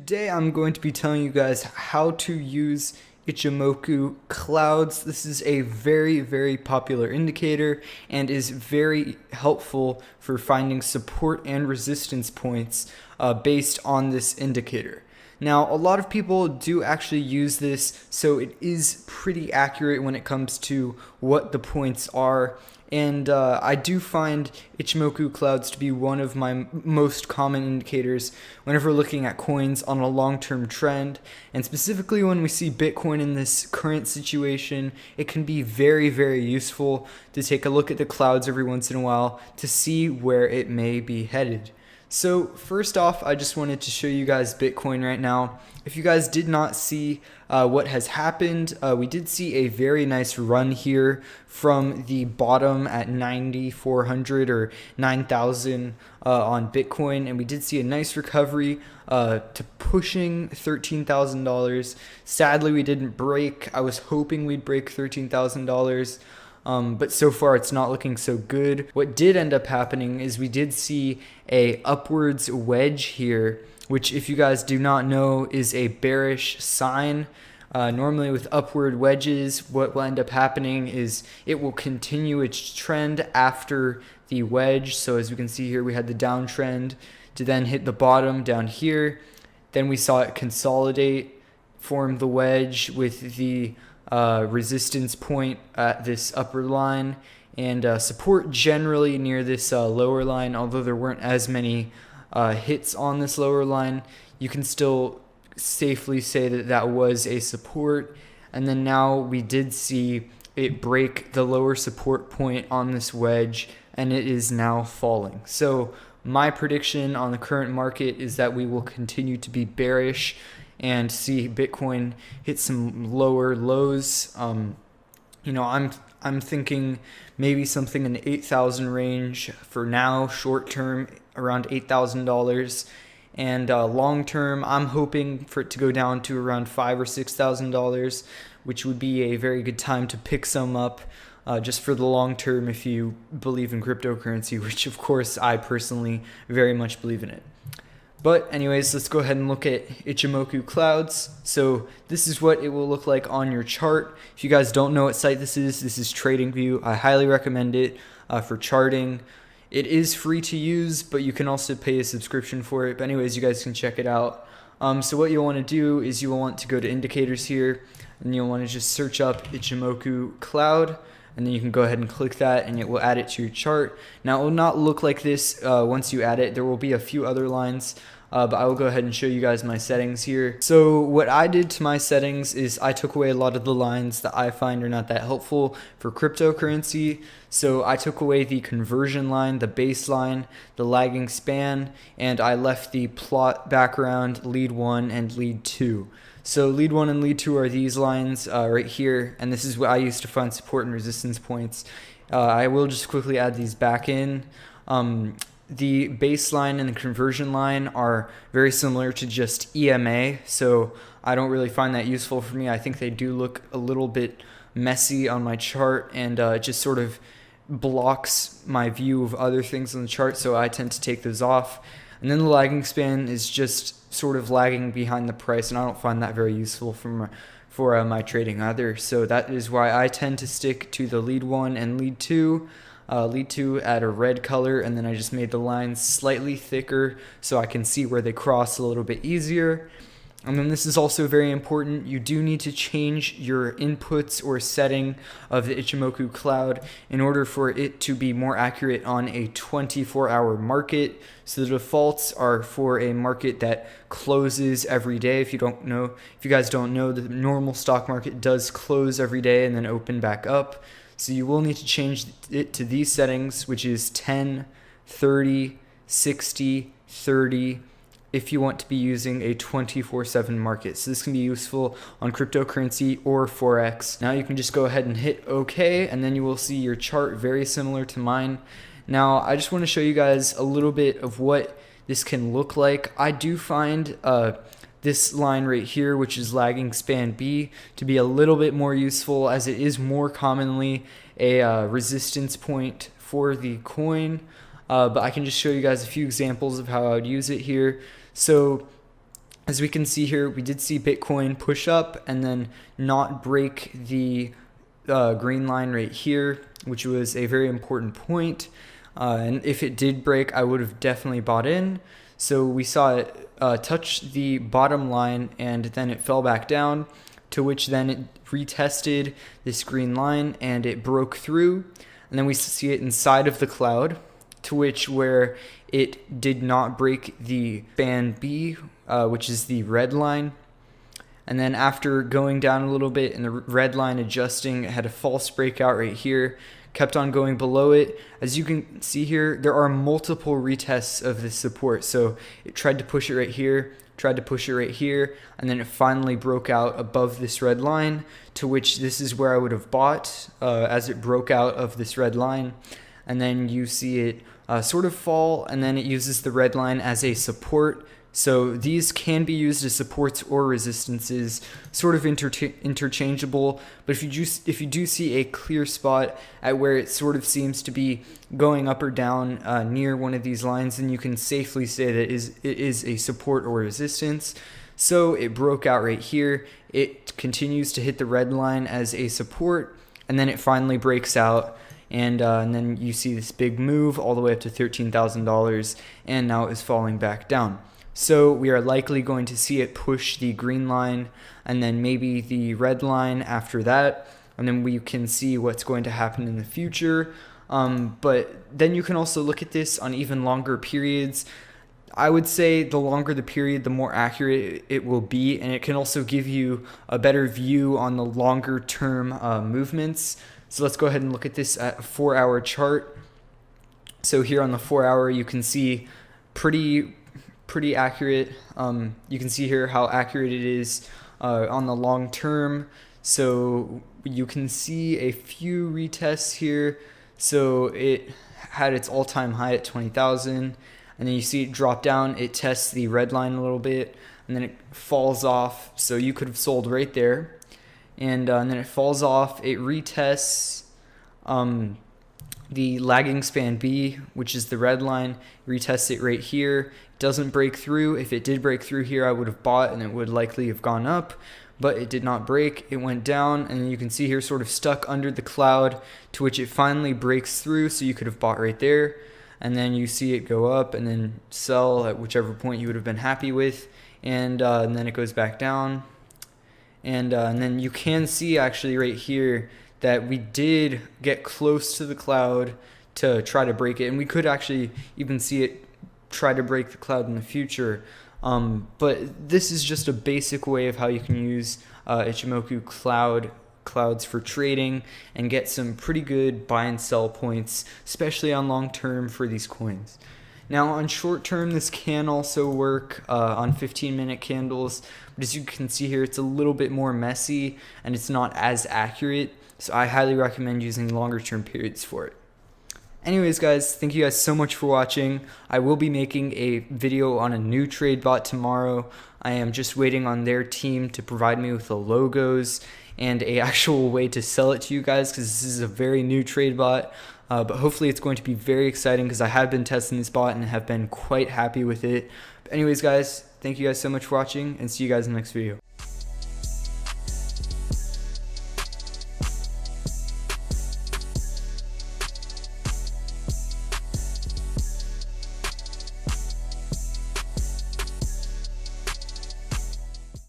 Today I'm going to be telling you guys how to use Ichimoku clouds. This is a very popular indicator and is very helpful for finding support and resistance points based on this indicator. Now, a lot of people do actually use this, so it is pretty accurate when it comes to what the points are. And I do find Ichimoku clouds to be one of my most common indicators whenever looking at coins on a long-term trend. And specifically when we see Bitcoin in this current situation, it can be very useful to take a look at the clouds every once in a while to see where it may be headed. So first off, I just wanted to show you guys Bitcoin right now. If you guys did not see what has happened, we did see a very nice run here from the bottom at 9,400 or 9,000 on Bitcoin, and we did see a nice recovery to pushing $13,000. Sadly, we didn't break. I was hoping we'd break $13,000. But so far it's not looking so good. What did end up happening is we did see a upwards wedge here, which if you guys do not know is a bearish sign. Normally with upward wedges, what will end up happening is it will continue its trend after the wedge. So as we can see here, we had the downtrend to then hit the bottom down here. Then we saw it consolidate, form the wedge with the resistance point at this upper line, and support generally near this lower line. Although there weren't as many hits on this lower line, you can still safely say that that was a support. And then now we did see it break the lower support point on this wedge, and it is now falling. So my prediction on the current market is that we will continue to be bearish and see Bitcoin hit some lower lows. I'm thinking maybe something in the 8,000 range for now, short term around $8,000, and long term I'm hoping for it to go down to around $5,000 or $6,000, which would be a very good time to pick some up just for the long term if you believe in cryptocurrency, which of course I personally very much believe in it. But anyways, let's go ahead and look at Ichimoku clouds. So this is what it will look like on your chart. If you guys don't know what site this is TradingView. I highly recommend it for charting. It is free to use, but you can also pay a subscription for it. But anyways, you guys can check it out. So what you'll want to do is you will want to go to indicators here, and you'll want to just search up Ichimoku cloud. And then you can go ahead and click that and it will add it to your chart. Now it will not look like this once you add it. There will be a few other lines, but I will go ahead and show you guys my settings here. So what I did to my settings is I took away a lot of the lines that I find are not that helpful for cryptocurrency. So I took away the conversion line, the baseline, the lagging span, and I left the plot background, lead 1 and lead 2. So lead 1 and lead 2 are these lines right here, and this is what I use to find support and resistance points. I will just quickly add these back in. The baseline and the conversion line are very similar to just EMA, so I don't really find that useful for me. I think they do look a little bit messy on my chart, and it just sort of blocks my view of other things on the chart, so I tend to take those off. And then the lagging span is just sort of lagging behind the price, and I don't find that very useful for my trading either. So that is why I tend to stick to the lead 1 and lead 2. Lead 2 add a red color, and then I just made the lines slightly thicker so I can see where they cross a little bit easier. And then this is also very important. You do need to change your inputs or setting of the Ichimoku cloud in order for it to be more accurate on a 24-hour market. So the defaults are for a market that closes every day. If you guys don't know, the normal stock market does close every day and then open back up. So you will need to change it to these settings, which is 10, 30, 60, 30, if you want to be using a 24/7 market. So this can be useful on cryptocurrency or Forex. Now you can just go ahead and hit OK, and then you will see your chart very similar to mine. Now I just want to show you guys a little bit of what this can look like. I do find this line right here, which is lagging span B, to be a little bit more useful, as it is more commonly a resistance point for the coin. But I can just show you guys a few examples of how I would use it here. So As we can see here, we did see Bitcoin push up and then not break the green line right here, which was a very important point. And if it did break, I would have definitely bought in. So we saw it touch the bottom line and then it fell back down, to which then it retested this green line and it broke through. And then we see it inside of the cloud, to which where it did not break the span B, which is the red line. And then after going down a little bit and the red line adjusting, it had a false breakout right here, kept on going below it. As you can see here, there are multiple retests of this support. So it tried to push it right here, tried to push it right here, and then it finally broke out above this red line, to which this is where I would have bought as it broke out of this red line. And then you see it sort of fall, and then it uses the red line as a support. So these can be used as supports or resistances, sort of interchangeable. But if you do see a clear spot at where it sort of seems to be going up or down near one of these lines, then you can safely say that it is a support or resistance. So it broke out right here. It continues to hit the red line as a support, and then it finally breaks out. And then you see this big move all the way up to $13,000, and now it is falling back down. So we are likely going to see it push the green line and then maybe the red line after that. And then we can see what's going to happen in the future. But then you can also look at this on even longer periods. I would say the longer the period, the more accurate it will be. And it can also give you a better view on the longer term movements. So let's go ahead and look at this at a 4-hour chart. So here on the 4-hour, you can see pretty accurate. You can see here how accurate it is on the long term. So you can see a few retests here. So it had its all-time high at 20,000, and then you see it drop down. It tests the red line a little bit, and then it falls off. So you could have sold right there, and then it falls off. It retests the lagging span B, which is the red line, retests it right here. It doesn't break through. If it did break through here, I would have bought and it would likely have gone up, but it did not break. It went down, and you can see here sort of stuck under the cloud, to which it finally breaks through. So you could have bought right there, and then you see it go up and then sell at whichever point you would have been happy with, and then it goes back down. And then you can see actually right here that we did get close to the cloud to try to break it, and we could actually even see it try to break the cloud in the future. But this is just a basic way of how you can use Ichimoku clouds for trading and get some pretty good buy and sell points, especially on long term for these coins. Now on short term, this can also work on 15-minute candles, but as you can see here, it's a little bit more messy and it's not as accurate. So I highly recommend using longer term periods for it. Anyways guys, thank you guys so much for watching. I will be making a video on a new trade bot tomorrow. I am just waiting on their team to provide me with the logos and a actual way to sell it to you guys, because this is a very new trade bot. But hopefully it's going to be very exciting, because I have been testing this bot and have been quite happy with it. But anyways guys, thank you guys so much for watching, and see you guys in the next video.